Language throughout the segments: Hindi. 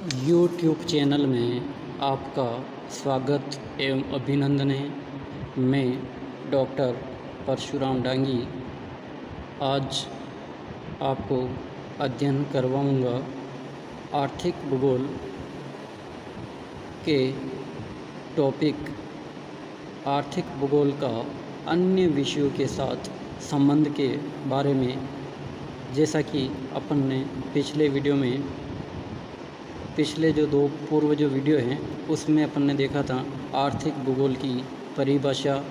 यूट्यूब चैनल में आपका स्वागत एवं अभिनंदन है। मैं डॉक्टर परशुराम डांगी आज आपको अध्ययन करवाऊंगा आर्थिक भूगोल के टॉपिक आर्थिक भूगोल का अन्य विषयों के साथ संबंध के बारे में। जैसा कि अपन ने पिछले जो दो पूर्व जो वीडियो हैं उसमें अपन ने देखा था आर्थिक भूगोल की परिभाषा।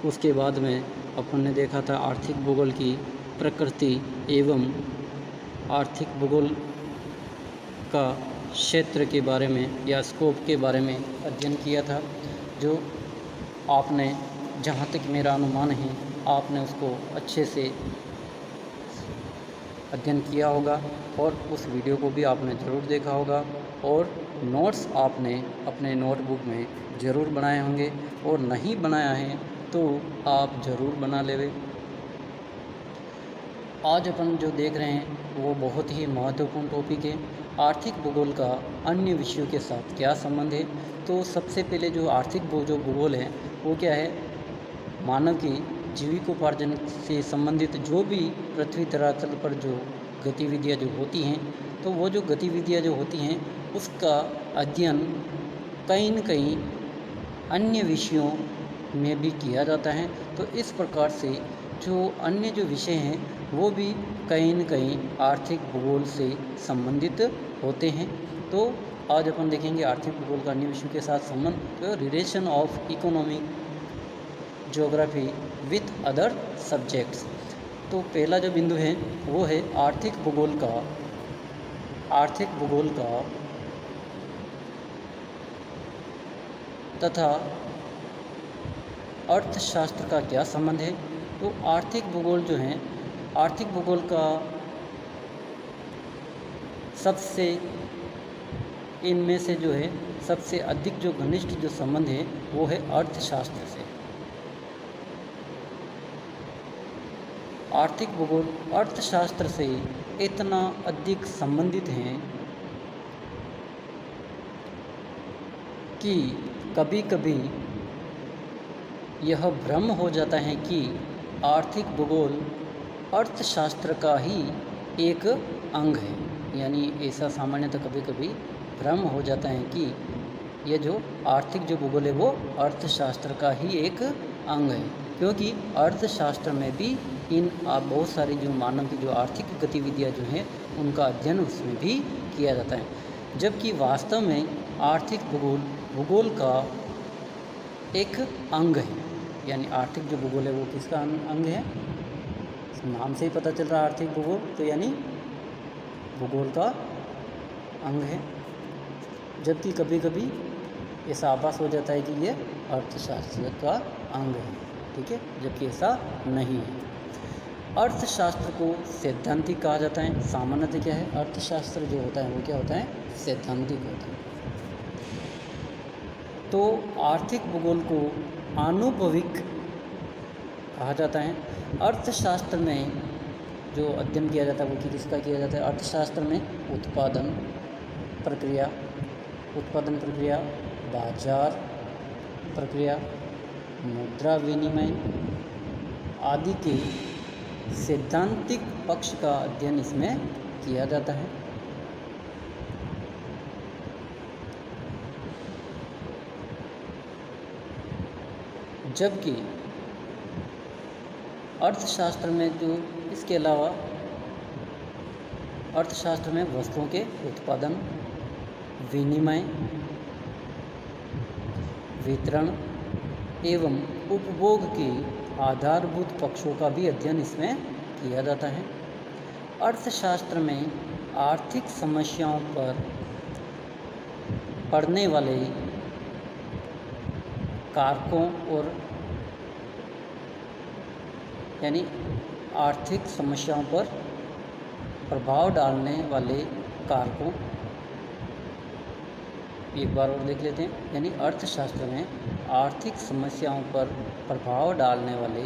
उसके बाद में अपन ने देखा था आर्थिक भूगोल की प्रकृति एवं आर्थिक भूगोल का क्षेत्र के बारे में या स्कोप के बारे में अध्ययन किया था, जो आपने, जहाँ तक मेरा अनुमान है, आपने उसको अच्छे से अध्ययन किया होगा और उस वीडियो को भी आपने ज़रूर देखा होगा और नोट्स आपने अपने नोटबुक में ज़रूर बनाए होंगे और नहीं बनाया है तो आप ज़रूर बना लेवे। आज अपन जो देख रहे हैं वो बहुत ही महत्वपूर्ण टॉपिक है, आर्थिक भूगोल का अन्य विषयों के साथ क्या संबंध है। तो सबसे पहले जो आर्थिक जो भूगोल है वो क्या है, मानव की जीविकोपार्जन से संबंधित जो भी पृथ्वी धरातल पर जो गतिविधियां जो होती हैं, तो वो जो गतिविधियां जो होती हैं उसका अध्ययन कहीं न कहीं अन्य विषयों में भी किया जाता है। तो इस प्रकार से जो अन्य जो विषय हैं वो भी कहीं न कहीं आर्थिक भूगोल से संबंधित होते हैं। तो आज अपन देखेंगे आर्थिक भूगोल का अन्य विषयों के साथ संबंध, तो relation of economic geography with other subjects. तो पहला जो बिंदु है वो है आर्थिक भूगोल का तथा अर्थशास्त्र का क्या संबंध है। तो आर्थिक भूगोल जो है, आर्थिक भूगोल का सबसे इनमें से जो है सबसे अधिक जो घनिष्ठ जो संबंध है वो है अर्थशास्त्र से। आर्थिक भूगोल अर्थशास्त्र से इतना अधिक संबंधित हैं कि कभी कभी यह भ्रम हो जाता है कि आर्थिक भूगोल अर्थशास्त्र का ही एक अंग है। यानी ऐसा सामान्यतः कभी कभी भ्रम हो जाता है कि यह जो आर्थिक जो भूगोल है वो अर्थशास्त्र का ही एक अंग है, क्योंकि अर्थशास्त्र में भी इन बहुत सारी जो मानव की जो आर्थिक गतिविधियां जो हैं उनका अध्ययन उसमें भी किया जाता है। जबकि वास्तव में आर्थिक भूगोल का एक अंग है। यानी आर्थिक जो भूगोल है वो किसका अंग है, नाम से ही पता चल रहा है आर्थिक भूगोल, तो यानी भूगोल का अंग है। जबकि कभी कभी ऐसा आभास हो जाता है कि ये अर्थशास्त्र का अंग है, ठीक है, जबकि ऐसा नहीं है। अर्थशास्त्र को सैद्धांतिक कहा जाता है। सामान्यतः क्या है, अर्थशास्त्र जो होता है वो क्या होता है, सैद्धांतिक होता है। तो आर्थिक भूगोल को आनुभविक कहा जाता है। अर्थशास्त्र में जो अध्ययन किया जाता है वो किसका किया जाता है, अर्थशास्त्र में उत्पादन प्रक्रिया, बाजार प्रक्रिया, मुद्रा विनिमय आदि के सैद्धांतिक पक्ष का अध्ययन इसमें किया जाता है। जबकि अर्थशास्त्र में जो इसके अलावा अर्थशास्त्र में वस्तुओं के उत्पादन, विनिमय, वितरण एवं उपभोग के आधारभूत पक्षों का भी अध्ययन इसमें किया जाता है। अर्थशास्त्र में आर्थिक समस्याओं पर पड़ने वाले कारकों और यानी आर्थिक समस्याओं पर प्रभाव डालने वाले कारकों, एक बार और देख लेते हैं। यानी अर्थशास्त्र में आर्थिक समस्याओं पर प्रभाव डालने वाले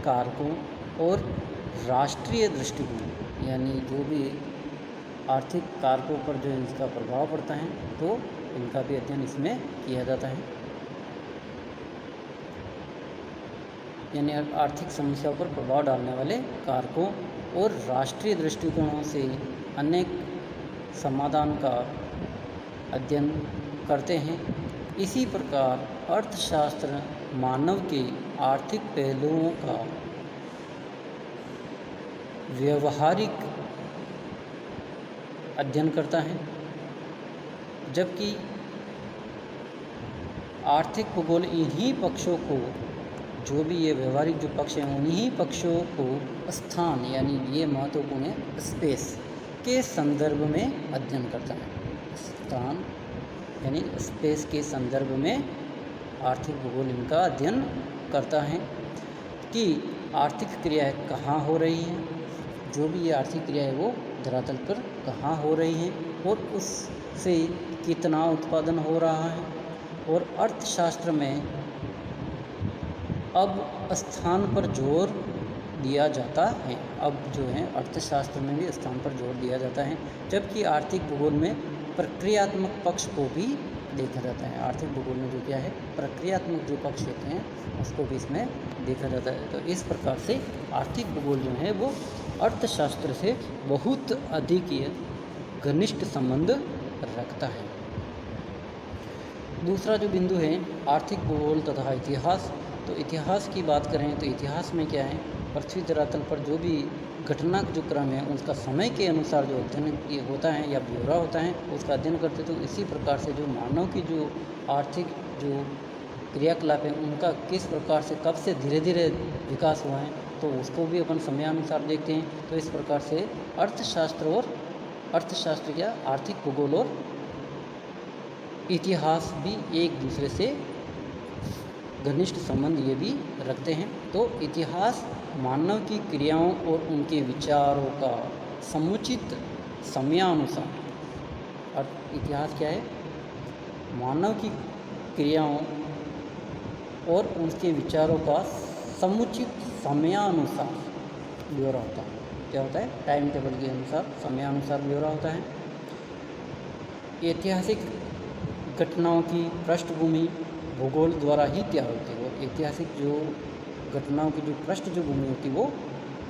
कारकों और राष्ट्रीय दृष्टिकोण, यानी जो भी आर्थिक कारकों पर जो इसका प्रभाव पड़ता है, तो इनका भी अध्ययन इसमें किया जाता है। यानी आर्थिक समस्याओं पर प्रभाव डालने वाले कारकों और राष्ट्रीय दृष्टिकोणों से अनेक समाधान का अध्ययन करते हैं। इसी प्रकार अर्थशास्त्र मानव के आर्थिक पहलुओं का व्यवहारिक अध्ययन करता है, जबकि आर्थिक भूगोल इन्हीं पक्षों को, जो भी ये व्यवहारिक जो पक्ष हैं, उन्हीं पक्षों को स्थान, यानी ये महत्वपूर्ण है, स्पेस के संदर्भ में अध्ययन करता है। स्थान यानी स्पेस के संदर्भ में आर्थिक भूगोल इनका अध्ययन करता है कि आर्थिक क्रियाएं कहाँ हो रही हैं, जो भी ये आर्थिक क्रिया है वो धरातल पर कहाँ हो रही हैं और उससे कितना उत्पादन हो रहा है। और अर्थशास्त्र में अब स्थान पर जोर दिया जाता है। अब जो है अर्थशास्त्र में भी स्थान पर जोर दिया जाता है, जबकि आर्थिक भूगोल में प्रक्रियात्मक पक्ष को भी देखा जाता है। आर्थिक भूगोल में जो क्या है, प्रक्रियात्मक जो पक्ष होते हैं उसको भी इसमें देखा जाता है। तो इस प्रकार से आर्थिक भूगोल जो है वो अर्थशास्त्र से बहुत अधिक घनिष्ठ संबंध रखता है। दूसरा जो बिंदु है आर्थिक भूगोल तथा इतिहास। तो इतिहास की बात करें तो इतिहास में क्या है, पृथ्वी धरातल पर जो भी घटना जो क्रम है उसका समय के अनुसार जो अध्ययन होता है या ब्यौरा होता है उसका अध्ययन करते। तो इसी प्रकार से जो मानव की जो आर्थिक जो क्रियाकलाप है उनका किस प्रकार से कब से धीरे धीरे विकास हुआ है, तो उसको भी अपन समयानुसार देखते हैं। तो इस प्रकार से अर्थशास्त्र क्या, आर्थिक भूगोल और इतिहास भी एक दूसरे से घनिष्ठ संबंध ये भी रखते हैं। तो इतिहास मानव की क्रियाओं और उनके विचारों का समुचित समयानुसार, और इतिहास क्या है, मानव की क्रियाओं और उनके विचारों का समुचित समयानुसार ब्यौरा होता है। क्या होता है, टाइम टेबल के अनुसार समयानुसार ब्यौरा होता है। ऐतिहासिक घटनाओं की पृष्ठभूमि भूगोल द्वारा ही तैयार होती है। और ऐतिहासिक जो घटनाओं की जो पृष्ठभूमि होती है वो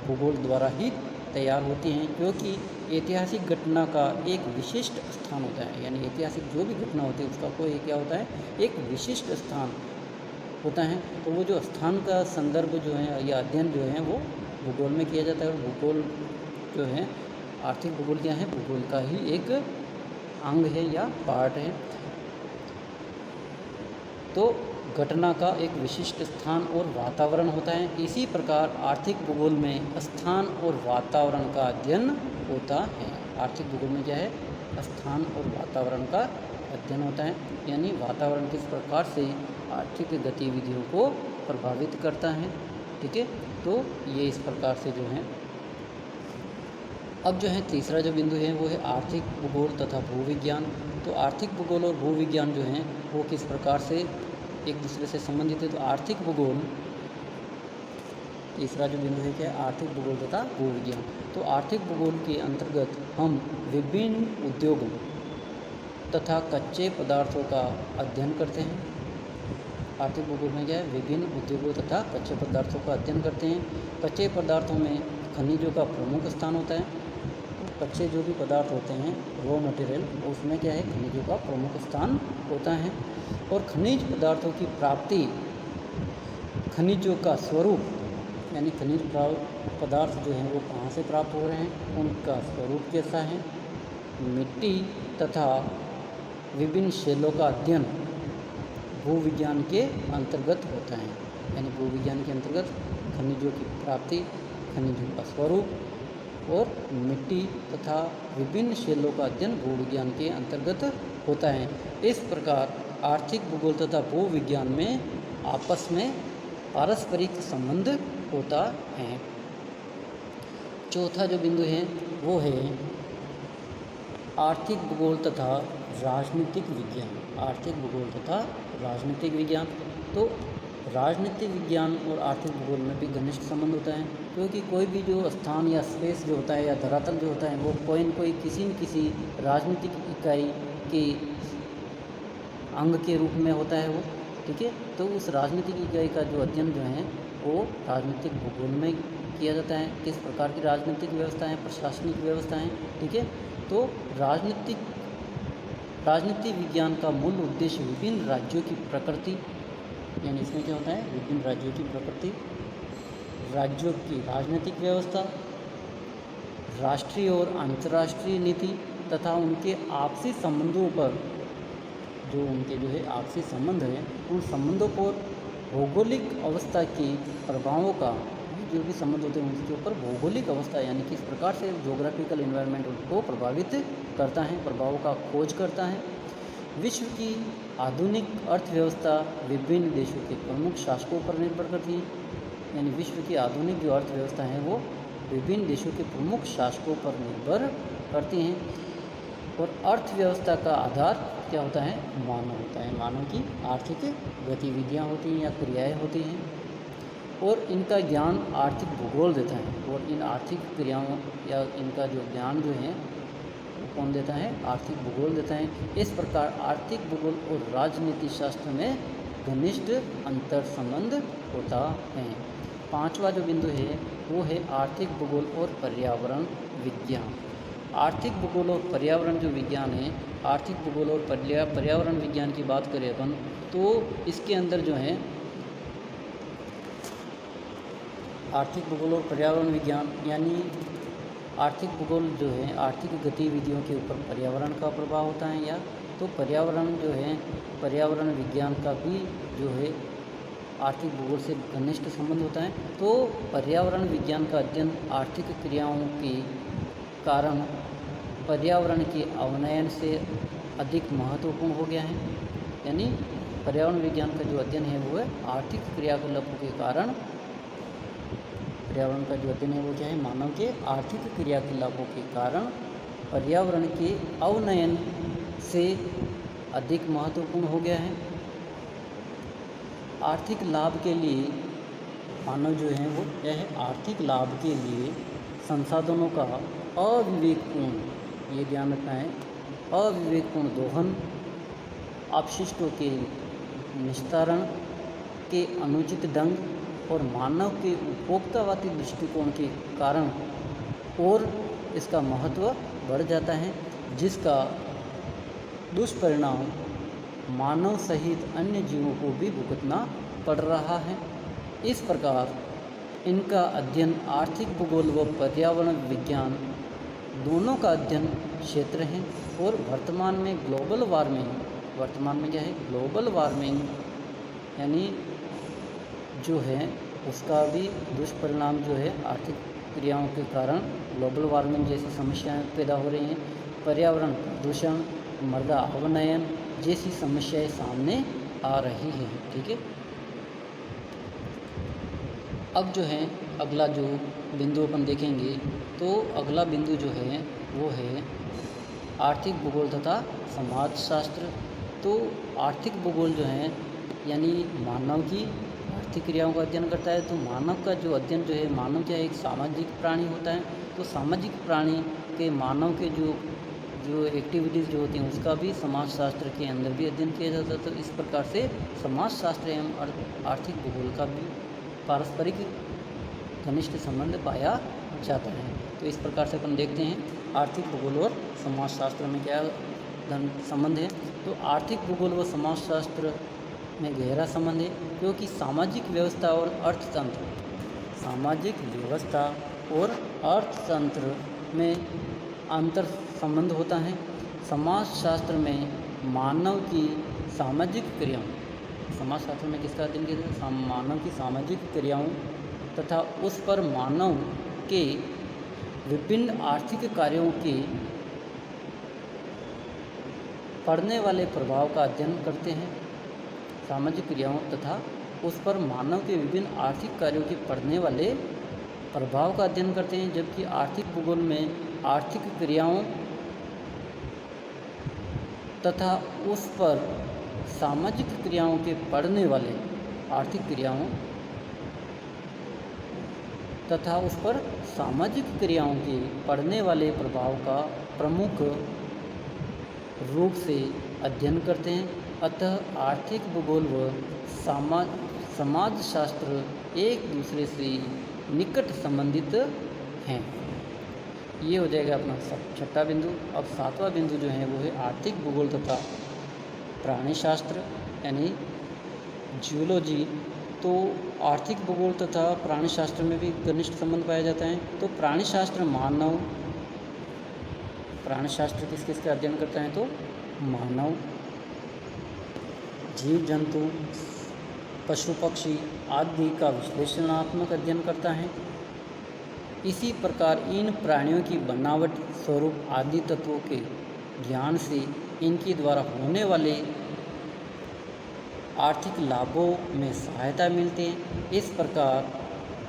भूगोल द्वारा ही तैयार होती हैं, क्योंकि ऐतिहासिक घटना का एक विशिष्ट स्थान होता है। यानी ऐतिहासिक जो भी घटना होती है उसका कोई क्या होता है, एक विशिष्ट स्थान होता है। तो वो जो स्थान का संदर्भ जो है या अध्ययन जो है वो भूगोल में किया जाता है। और भूगोल जो है, आर्थिक भूगोल क्या है, भूगोल का ही एक अंग है या पार्ट है। तो घटना का एक विशिष्ट स्थान और वातावरण होता है। इसी प्रकार आर्थिक भूगोल में स्थान और वातावरण का अध्ययन होता है। आर्थिक भूगोल में क्या है, स्थान और वातावरण का अध्ययन होता है। यानी वातावरण किस प्रकार से आर्थिक गतिविधियों को प्रभावित करता है। ठीक है, तो ये इस प्रकार से जो है। अब जो है तीसरा जो बिंदु है वो है आर्थिक भूगोल तथा भूविज्ञान। तो आर्थिक भूगोल और भूविज्ञान जो हैं वो किस प्रकार से एक दूसरे से संबंधित है। तो आर्थिक भूगोल, तीसरा जो बिंदु है क्या, आर्थिक भूगोल तथा भूविज्ञान। तो आर्थिक भूगोल के अंतर्गत हम विभिन्न उद्योगों तथा कच्चे पदार्थों का अध्ययन करते हैं। आर्थिक भूगोल में क्या है, विभिन्न उद्योगों तथा कच्चे पदार्थों का अध्ययन करते हैं। कच्चे पदार्थों में खनिजों का प्रमुख स्थान होता है। कच्चे जो भी पदार्थ होते हैं, रॉ मटेरियल, उसमें क्या है, खनिजों का प्रमुख स्थान होता है। और खनिज पदार्थों की प्राप्ति, खनिजों का स्वरूप, यानी खनिज पदार्थ जो हैं वो कहाँ से प्राप्त हो रहे हैं, उनका स्वरूप कैसा है, मिट्टी तथा विभिन्न शैलों का अध्ययन भूविज्ञान के अंतर्गत होता है। यानी भूविज्ञान के अंतर्गत खनिजों की प्राप्ति, खनिजों का स्वरूप और मिट्टी तथा विभिन्न शैलों का अध्ययन भूविज्ञान के अंतर्गत होता है। इस प्रकार आर्थिक भूगोल तथा भूविज्ञान में आपस में पारस्परिक संबंध होता है। चौथा जो बिंदु है वो है आर्थिक भूगोल तथा राजनीतिक विज्ञान। आर्थिक भूगोल तथा राजनीतिक विज्ञान। तो राजनीतिक विज्ञान और आर्थिक भूगोल में भी घनिष्ठ संबंध होता है, क्योंकि कोई भी जो स्थान या स्पेस जो होता है या धरातल जो होता है वो कोई न कोई किसी न किसी राजनीतिक इकाई के अंग के रूप में होता है वो, ठीक है। तो उस राजनीतिक इकाई का जो अध्ययन जो है वो राजनीतिक भूगोल में किया जाता है। किस प्रकार की राजनीतिक व्यवस्थाएं, प्रशासनिक व्यवस्थाएं, ठीक है। तो राजनीति विज्ञान का मूल उद्देश्य विभिन्न राज्यों की प्रकृति, यानी इसमें क्या होता है, विभिन्न राज्यों की प्रकृति, राज्यों की राजनीतिक व्यवस्था, राष्ट्रीय और अंतर्राष्ट्रीय नीति तथा उनके आपसी संबंधों पर, जो उनके जो है आपसी संबंध है, उन संबंधों पर भौगोलिक अवस्था के प्रभावों का, जो भी संबंध होते हैं उसके ऊपर भौगोलिक अवस्था यानी किस प्रकार से ज्योग्राफिकल इन्वायरमेंट उनको प्रभावित करता है, प्रभावों का खोज करता है। विश्व की आधुनिक अर्थव्यवस्था विभिन्न देशों के प्रमुख शासकों पर निर्भर करती है, यानी विश्व की आधुनिक जो अर्थव्यवस्था है वो विभिन्न देशों के प्रमुख शासकों पर निर्भर करती हैं। और अर्थव्यवस्था का आधार क्या होता है, मानव होता है। मानव की आर्थिक गतिविधियाँ होती हैं या क्रियाएँ होती हैं, और इनका ज्ञान आर्थिक भूगोल देता है। और इन आर्थिक क्रियाओं या इनका जो ज्ञान जो है वो कौन देता है, आर्थिक भूगोल देता है। इस प्रकार आर्थिक भूगोल और राजनीति शास्त्र में घनिष्ठ अंतर संबंध होता है। पांचवा जो बिंदु है वो है आर्थिक भूगोल और पर्यावरण विज्ञान। आर्थिक भूगोल और पर्यावरण जो विज्ञान है, आर्थिक भूगोल और पर्यावरण विज्ञान की बात करें अपन तो इसके अंदर जो है आर्थिक भूगोल और पर्यावरण विज्ञान, यानी आर्थिक भूगोल जो है आर्थिक गतिविधियों के ऊपर पर्यावरण का प्रभाव होता है, या तो पर्यावरण जो है पर्यावरण विज्ञान का भी जो है आर्थिक भूगोल से घनिष्ठ संबंध होता है। तो पर्यावरण विज्ञान का अध्ययन आर्थिक क्रियाओं के कारण पर्यावरण के अवनयन से अधिक महत्वपूर्ण हो गया है। यानी पर्यावरण विज्ञान का जो अध्ययन है वो है आर्थिक क्रियाकलापों के कारण, पर्यावरण का जो अध्ययन है वो क्या है, मानव के आर्थिक क्रियाकलापों के कारण पर्यावरण के अवनयन से अधिक महत्वपूर्ण हो गया है। आर्थिक लाभ के लिए मानव जो है वो क्या है, आर्थिक लाभ के लिए संसाधनों का अविवेकपूर्ण, ये ध्यान रखना है, अविवेकपूर्ण दोहन, अपशिष्टों के निस्तारण के अनुचित ढंग और मानव के उपभोक्तावादी दृष्टिकोण के कारण और इसका महत्व बढ़ जाता है, जिसका दुष्परिणाम मानव सहित अन्य जीवों को भी भुगतना पड़ रहा है। इस प्रकार इनका अध्ययन आर्थिक भूगोल व पर्यावरण विज्ञान दोनों का अध्ययन क्षेत्र है। और वर्तमान में ग्लोबल वार्मिंग, वर्तमान में क्या है, ग्लोबल वार्मिंग यानी जो है उसका भी दुष्परिणाम जो है आर्थिक क्रियाओं के कारण ग्लोबल वार्मिंग जैसी समस्याएं पैदा हो रही हैं। पर्यावरण प्रदूषण, मृदा अवनयन जैसी समस्याएं सामने आ रही हैं, ठीक है। अब जो है अगला जो बिंदु अपन देखेंगे तो अगला बिंदु जो है वो है आर्थिक भूगोल तथा समाजशास्त्र। तो आर्थिक भूगोल जो है यानी मानव की आर्थिक क्रियाओं का अध्ययन करता है। तो मानव का जो अध्ययन जो है, मानव क्या एक सामाजिक प्राणी होता है, तो सामाजिक प्राणी के मानव के जो एक्टिविटीज़ जो होती हैं उसका भी समाजशास्त्र के अंदर भी अध्ययन किया जाता है। तो इस प्रकार से समाजशास्त्र एवं आर्थिक भूगोल का भी पारस्परिक घनिष्ठ संबंध पाया जाता है। तो इस प्रकार से अपन देखते हैं आर्थिक भूगोल और समाजशास्त्र में क्या संबंध है। तो आर्थिक भूगोल व समाजशास्त्र में गहरा संबंध है, क्योंकि सामाजिक व्यवस्था और अर्थतंत्र, सामाजिक व्यवस्था और अर्थतंत्र में अंतर संबंध होता है। समाजशास्त्र में मानव की सामाजिक क्रियाओं, समाजशास्त्र में किसका अध्ययन किया जाता है, मानव की सामाजिक क्रियाओं तथा उस पर मानव के विभिन्न आर्थिक कार्यों के पड़ने वाले प्रभाव का अध्ययन करते हैं। सामाजिक क्रियाओं तथा उस पर मानव के विभिन्न आर्थिक कार्यों के पड़ने वाले प्रभाव का अध्ययन करते हैं। जबकि आर्थिक भूगोल में आर्थिक क्रियाओं तथा उस पर सामाजिक क्रियाओं के पड़ने वाले आर्थिक क्रियाओं तथा उस पर सामाजिक क्रियाओं के पड़ने वाले प्रभाव का प्रमुख रूप से अध्ययन करते हैं। अतः आर्थिक भूगोल व समाजशास्त्र एक दूसरे से निकट संबंधित हैं। ये हो जाएगा अपना छठा बिंदु। अब सातवां बिंदु जो है वो है आर्थिक भूगोल तथा प्राणीशास्त्र यानी जियोलॉजी। तो आर्थिक भूगोल तथा प्राणीशास्त्र में भी घनिष्ठ संबंध पाया जाता है। तो प्राणीशास्त्र किस किस का अध्ययन करता है? तो मानव, जीव जंतु, पशु पक्षी आदि का विश्लेषणात्मक अध्ययन करता है। इसी प्रकार इन प्राणियों की बनावट, स्वरूप आदि तत्वों के ज्ञान से इनके द्वारा होने वाले आर्थिक लाभों में सहायता मिलती है। इस प्रकार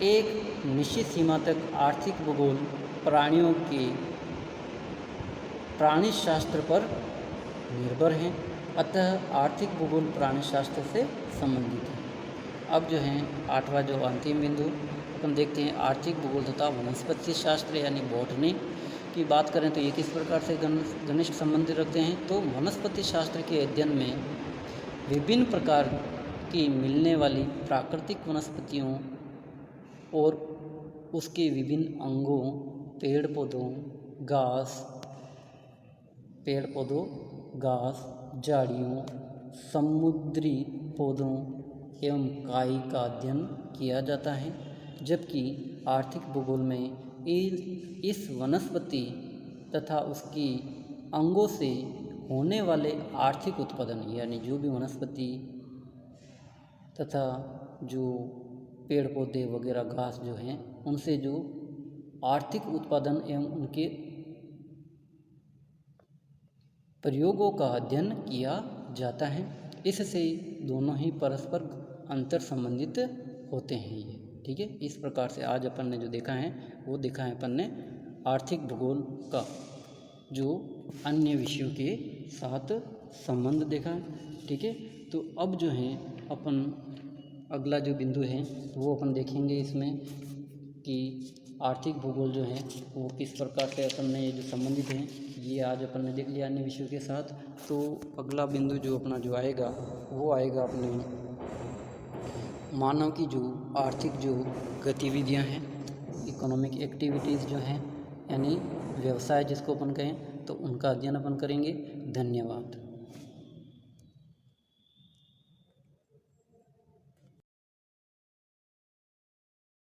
एक निश्चित सीमा तक आर्थिक भूगोल प्राणियों के प्राणीशास्त्र पर निर्भर हैं। अतः आर्थिक भूगोल प्राणीशास्त्र से संबंधित है। अब जो है आठवां जो अंतिम बिंदु हम देखते हैं, आर्थिक भूगोल तथा वनस्पति शास्त्र यानी बॉटनी की बात करें तो ये किस प्रकार से घनिष्ठ संबंध रखते हैं? तो वनस्पति शास्त्र के अध्ययन में विभिन्न प्रकार की मिलने वाली प्राकृतिक वनस्पतियों और उसके विभिन्न अंगों, पेड़ पौधों, घास, झाड़ियों, समुद्री पौधों एवं काई का अध्ययन किया जाता है। जबकि आर्थिक भूगोल में इस वनस्पति तथा उसकी अंगों से होने वाले आर्थिक उत्पादन यानी जो भी वनस्पति तथा जो पेड़ पौधे वगैरह घास जो हैं उनसे जो आर्थिक उत्पादन एवं उनके प्रयोगों का अध्ययन किया जाता है। इससे दोनों ही परस्पर अंतर संबंधित होते हैं ये, ठीक है। इस प्रकार से आज अपन ने जो देखा है वो देखा है अपन ने आर्थिक भूगोल का जो अन्य विषयों के साथ संबंध देखा है, ठीक है। तो अब जो है अपन अगला जो बिंदु है वो अपन देखेंगे इसमें कि आर्थिक भूगोल जो है वो किस प्रकार से अपन ने ये जो संबंधित हैं ये आज अपन ने देख लिया अन्य विषयों के साथ। तो अगला बिंदु जो अपना जो आएगा वो आएगा अपने मानव की जो आर्थिक जो गतिविधियां हैं, इकोनॉमिक एक्टिविटीज़ जो हैं यानी व्यवसाय जिसको अपन कहें, तो उनका अध्ययन अपन करेंगे। धन्यवाद।